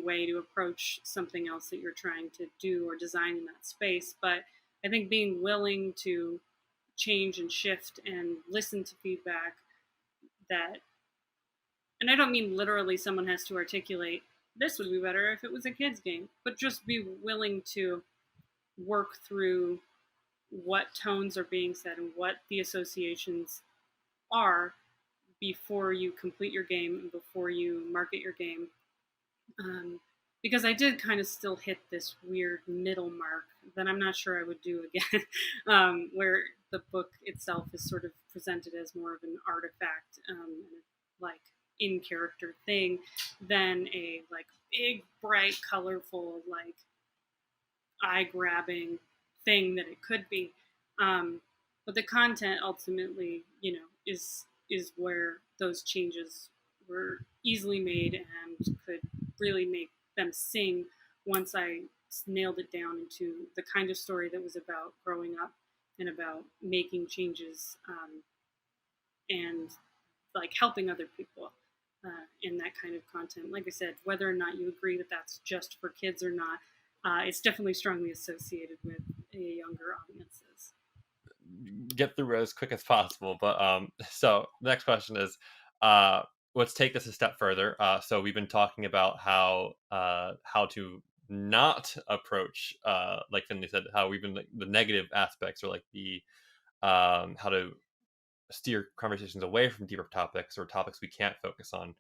way to approach something else that you're trying to do or design in that space. But I think being willing to change and shift and listen to feedback that, and I don't mean literally someone has to articulate, this would be better if it was a kid's game, but just be willing to work through what tones are being said and what the associations are before you complete your game and before you market your game. Because I did kind of still hit this weird middle mark that I'm not sure I would do again, where the book itself is sort of presented as more of an artifact, like in character thing, than a like big, bright, colorful, like eye grabbing thing that it could be. But the content ultimately, is where those changes were easily made and could really make them sing once I nailed it down into the kind of story that was about growing up and about making changes, and like helping other people in that kind of content. Like I said, whether or not you agree that that's just for kids or not, it's definitely strongly associated with younger audiences. Get through it as quick as possible. But so the next question is, let's take this a step further. So we've been talking about how to not approach, like Finley said, how we've been like, the negative aspects or like the how to steer conversations away from deeper topics or topics we can't focus on.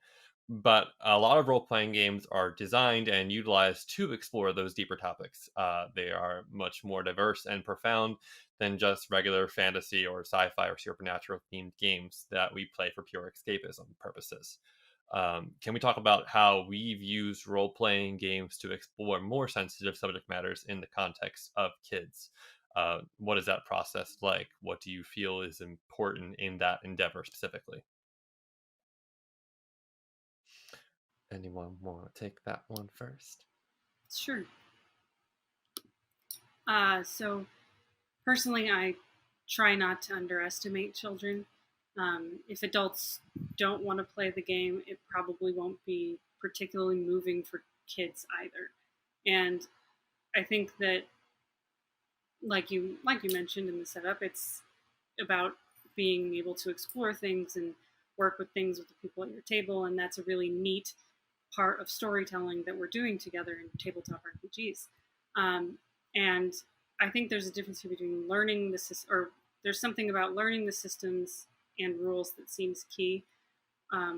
But a lot of role playing games are designed and utilized to explore those deeper topics. They are much more diverse and profound than just regular fantasy or sci fi or supernatural themed games that we play for pure escapism purposes. Can we talk about how we've used role playing games to explore more sensitive subject matters in the context of kids? What is that process like? What do you feel is important in that endeavor specifically? Anyone want to take that one first? Sure. So personally, I try not to underestimate children. If adults don't want to play the game, it probably won't be particularly moving for kids either. And I think that, like you mentioned in the setup, it's about being able to explore things and work with things with the people at your table, and that's a really neat part of storytelling that we're doing together in tabletop RPGs. And I think there's a difference between learning the system, or there's something about learning the systems and rules that seems key.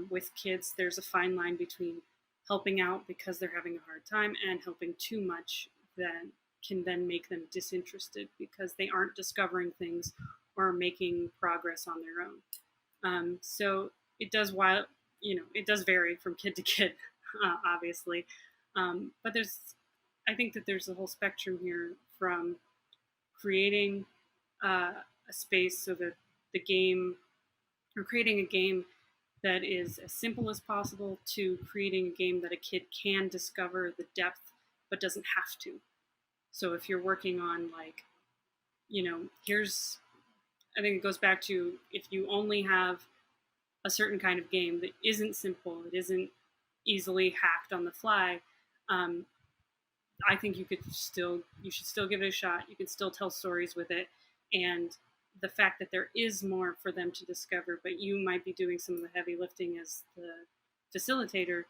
With kids, there's a fine line between helping out because they're having a hard time and helping too much that can then make them disinterested because they aren't discovering things or making progress on their own. So it does, while it does vary from kid to kid, obviously. But I think that there's a whole spectrum here from creating a space so that the game, or creating a game that is as simple as possible, to creating a game that a kid can discover the depth but doesn't have to. So if you're working on like, I think it goes back to, if you only have a certain kind of game that isn't simple, it isn't easily hacked on the fly, I think you should still give it a shot. You can still tell stories with it, and the fact that there is more for them to discover, but you might be doing some of the heavy lifting as the facilitator.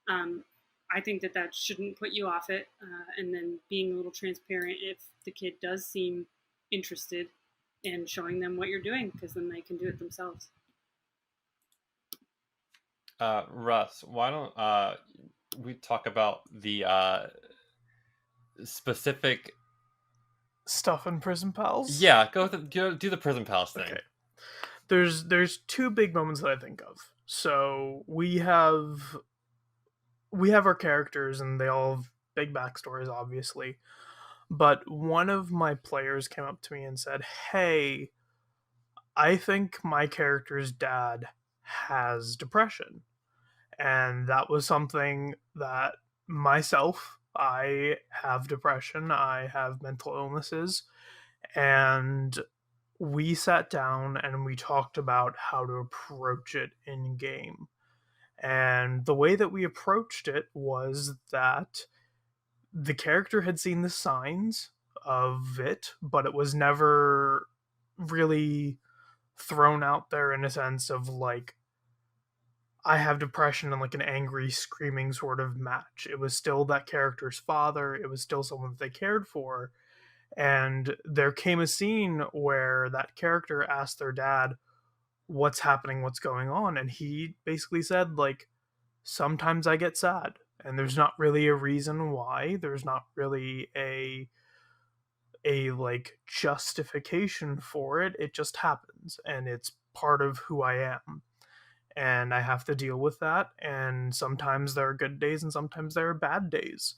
I think that shouldn't put you off it, and then being a little transparent if the kid does seem interested, and showing them what you're doing, because then they can do it themselves. Russ, why don't we talk about the specific stuff in Prison Pals? Yeah, go do the Prison Pals thing. Okay. There's two big moments that I think of. So we have our characters, and they all have big backstories, obviously. But one of my players came up to me and said, "Hey, I think my character's dad has depression." And that was something that myself, I have depression, I have mental illnesses, and we sat down and we talked about how to approach it in game. And the way that we approached it was that the character had seen the signs of it, but it was never really thrown out there in a sense of like, I have depression in like an angry, screaming sort of match. It was still that character's father, it was still someone that they cared for. And there came a scene where that character asked their dad, "What's happening? What's going on?" And he basically said, like, sometimes I get sad. And there's not really a reason why. There's not really a like justification for it. It just happens and it's part of who I am. And I have to deal with that. And sometimes there are good days and sometimes there are bad days.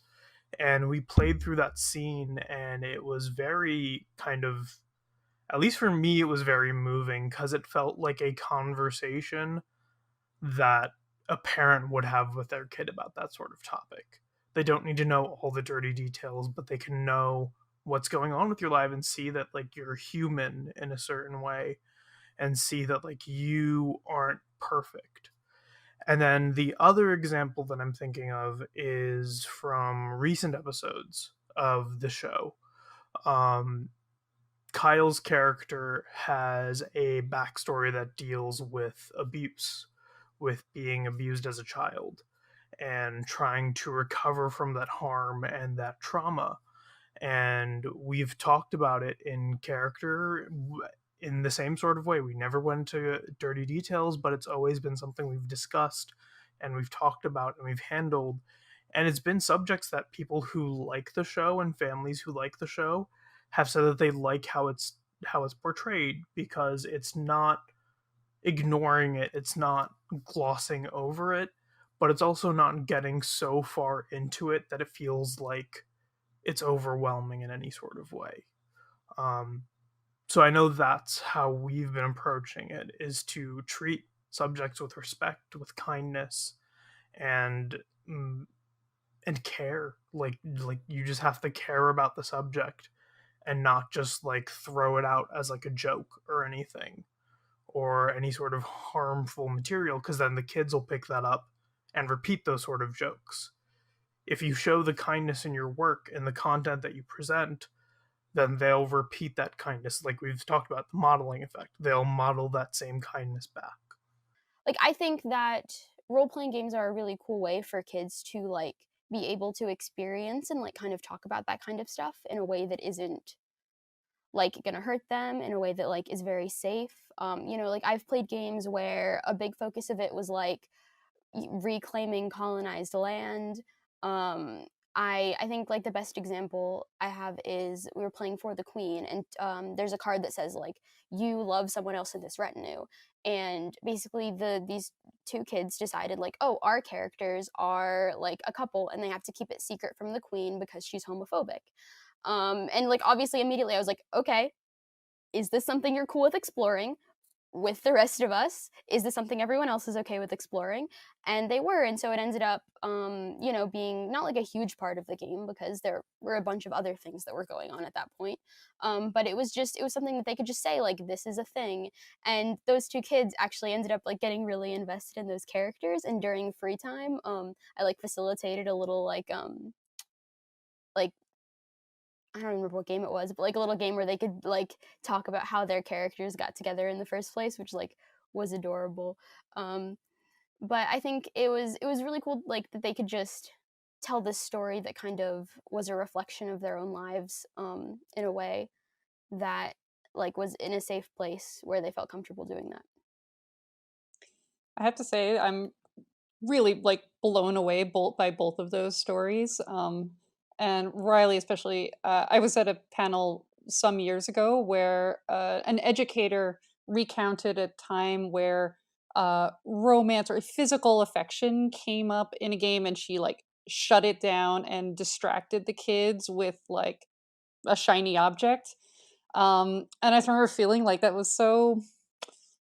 And we played through that scene and it was very kind of, at least for me, it was very moving because it felt like a conversation that a parent would have with their kid about that sort of topic. They don't need to know all the dirty details, but they can know what's going on with your life and see that like you're human in a certain way and see that like you aren't perfect. And then the other example that I'm thinking of is from recent episodes of the show. Um, Kyle's character has a backstory that deals with abuse, with being abused as a child, and trying to recover from that harm and that trauma. And we've talked about it in character in the same sort of way. We never went into dirty details, but it's always been something we've discussed and we've talked about and we've handled. And it's been subjects that people who like the show and families who like the show have said that they like how it's portrayed because it's not ignoring it, it's not glossing over it, but it's also not getting so far into it that it feels like it's overwhelming in any sort of way. Um, so I know that's how we've been approaching it, is to treat subjects with respect, with kindness, and mm, and care. Like you just have to care about the subject and not just like throw it out as like a joke or anything or any sort of harmful material because then the kids will pick that up and repeat those sort of jokes. If you show the kindness in your work and the content that you present, then they'll repeat that kindness. Like we've talked about the modeling effect, they'll model that same kindness back. Like, I think that role playing games are a really cool way for kids to like be able to experience and like kind of talk about that kind of stuff in a way that isn't like gonna hurt them, in a way that like is very safe. Like I've played games where a big focus of it was like reclaiming colonized land. Um, I think like the best example I have is we were playing for the Queen, and there's a card that says like you love someone else in this retinue, and basically these two kids decided like, oh, our characters are like a couple and they have to keep it secret from the Queen because she's homophobic. And like obviously immediately I was like, okay, is this something you're cool with exploring with the rest of us? Is this something everyone else is okay with exploring? And they were, and so it ended up, being not like a huge part of the game because there were a bunch of other things that were going on at that point. But it was something that they could just say like, this is a thing. And those two kids actually ended up like getting really invested in those characters. And during free time, I like facilitated a little like I don't remember what game it was, but like a little game where they could like talk about how their characters got together in the first place, which like was adorable. Um, but I think it was really cool like that they could just tell this story that kind of was a reflection of their own lives in a way that like was in a safe place where they felt comfortable doing that. I have to say, I'm really like blown away by both of those stories. And Riley, especially, I was at a panel some years ago where an educator recounted a time where romance or physical affection came up in a game, and she like shut it down and distracted the kids with like a shiny object. And I remember feeling like that was so,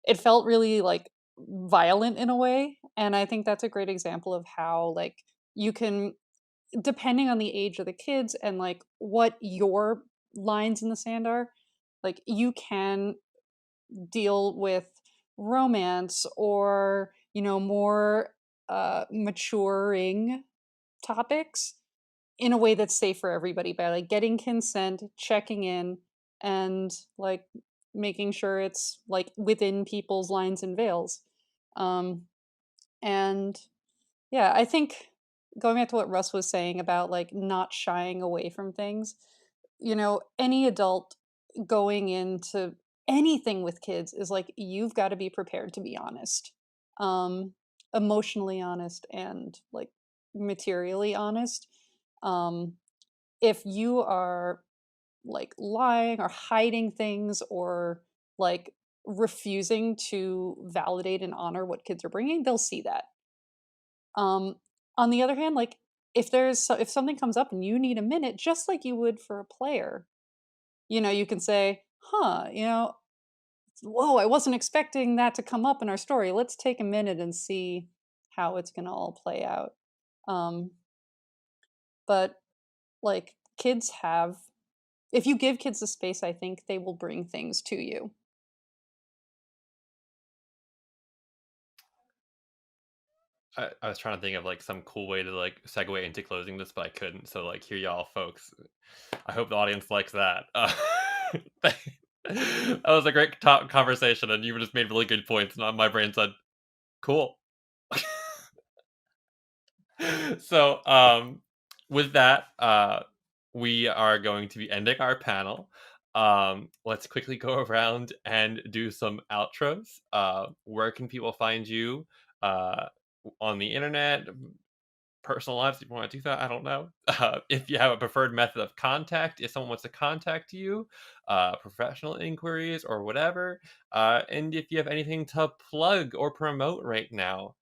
it felt really like violent in a way. And I think that's a great example of how like you can, depending on the age of the kids and like what your lines in the sand are, like you can deal with romance or, you know, more maturing topics in a way that's safe for everybody by like getting consent, checking in, and like making sure it's like within people's lines and veils. Um, and yeah, I think going back to what Russ was saying about like not shying away from things, you know, any adult going into anything with kids is like you've got to be prepared to be honest. Um Emotionally honest and like materially honest. Um if you are like lying or hiding things or like refusing to validate and honor what kids are bringing, they'll see that. um, on the other hand, like if something comes up and you need a minute, just like you would for a player, you know, you can say, "Huh, you know, whoa, I wasn't expecting that to come up in our story. Let's take a minute and see how it's going to all play out." Um, but like kids have, if you give kids the space, I think they will bring things to you. I was trying to think of like some cool way to like segue into closing this, but I couldn't. So like, here y'all, folks. I hope the audience likes that. That was a great conversation, and you just made really good points. And my brain said, "Cool." So, with that, we are going to be ending our panel. Let's quickly go around and do some outros. Where can people find you uh, on the internet? Personal lives, if you want to do that, I don't know. If you have a preferred method of contact, if someone wants to contact you, professional inquiries or whatever, and if you have anything to plug or promote right now.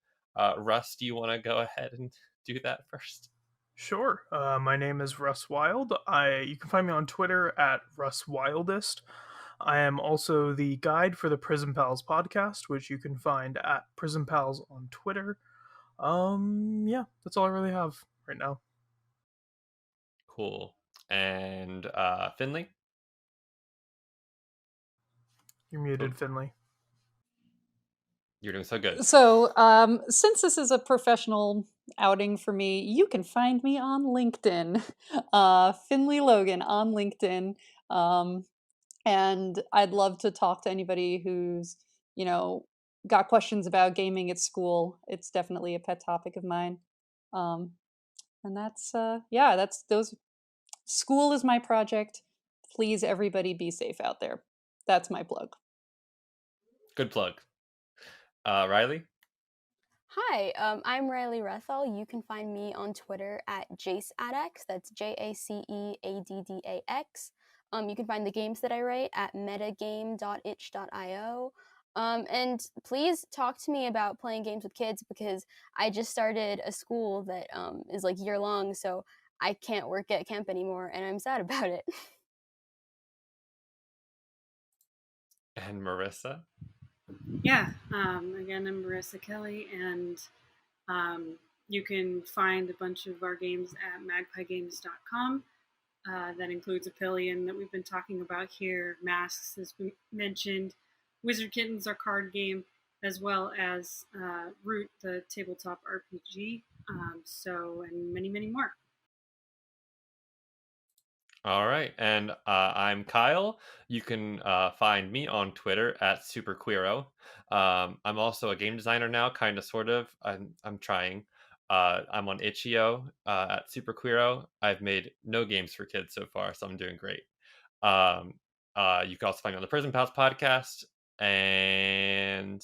Russ, do you want to go ahead and do that first? Sure. My name is Russ Wild. You can find me on Twitter at Russ Wildest. I am also the guide for the Prison Pals podcast, which you can find at Prison Pals on Twitter. Yeah, that's all I really have right now. Cool. And Finley? You're Oh, muted, Finley. you're doing so good. So, since this is a professional outing for me, you can find me on LinkedIn, Finley Logan on LinkedIn. Um, and I'd love to talk to anybody who's, you know, got questions about gaming at school. It's definitely a pet topic of mine. Um, and that's, yeah, that's those. School is my project. Please, everybody, be safe out there. That's my plug. Good plug. Riley? Hi, I'm Riley Rethel. You can find me on Twitter at JaceAddax. That's JaceAddax. You can find the games that I write at metagame.itch.io. And please talk to me about playing games with kids because I just started a school that is like year long, so I can't work at camp anymore, and I'm sad about it. And Marissa? Yeah, again, I'm Marissa Kelly, and you can find a bunch of our games at magpiegames.com. That includes Apillion that we've been talking about here, Masks, as we mentioned, Wizard Kittens, our card game, as well as Root, the tabletop RPG. And many, many more. All right, and I'm Kyle. You can find me on Twitter at SuperQueero. I'm also a game designer now, kind of, sort of. I'm trying. I'm on Itch.io at SuperQueero. I've made no games for kids so far, so I'm doing great. Um, you can also find me on the Prison Pals podcast, and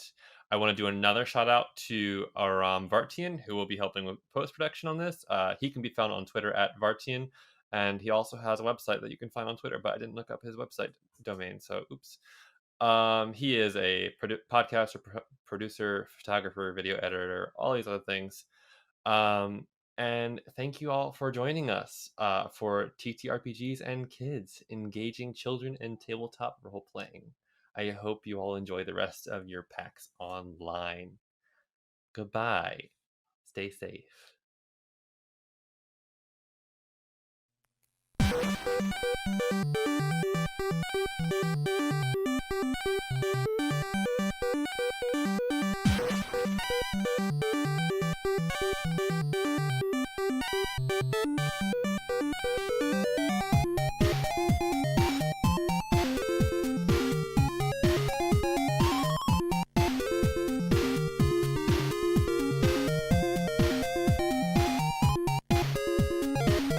I want to do another shout out to Aram Vartian, who will be helping with post production on this. He can be found on Twitter at Vartian. And he also has a website that you can find on Twitter, but I didn't look up his website domain, so oops. He is a podcaster, producer, photographer, video editor, all these other things. And thank you all for joining us for TTRPGs and Kids, Engaging Children in Tabletop Role-Playing. I hope you all enjoy the rest of your PAX online. Goodbye. Stay safe.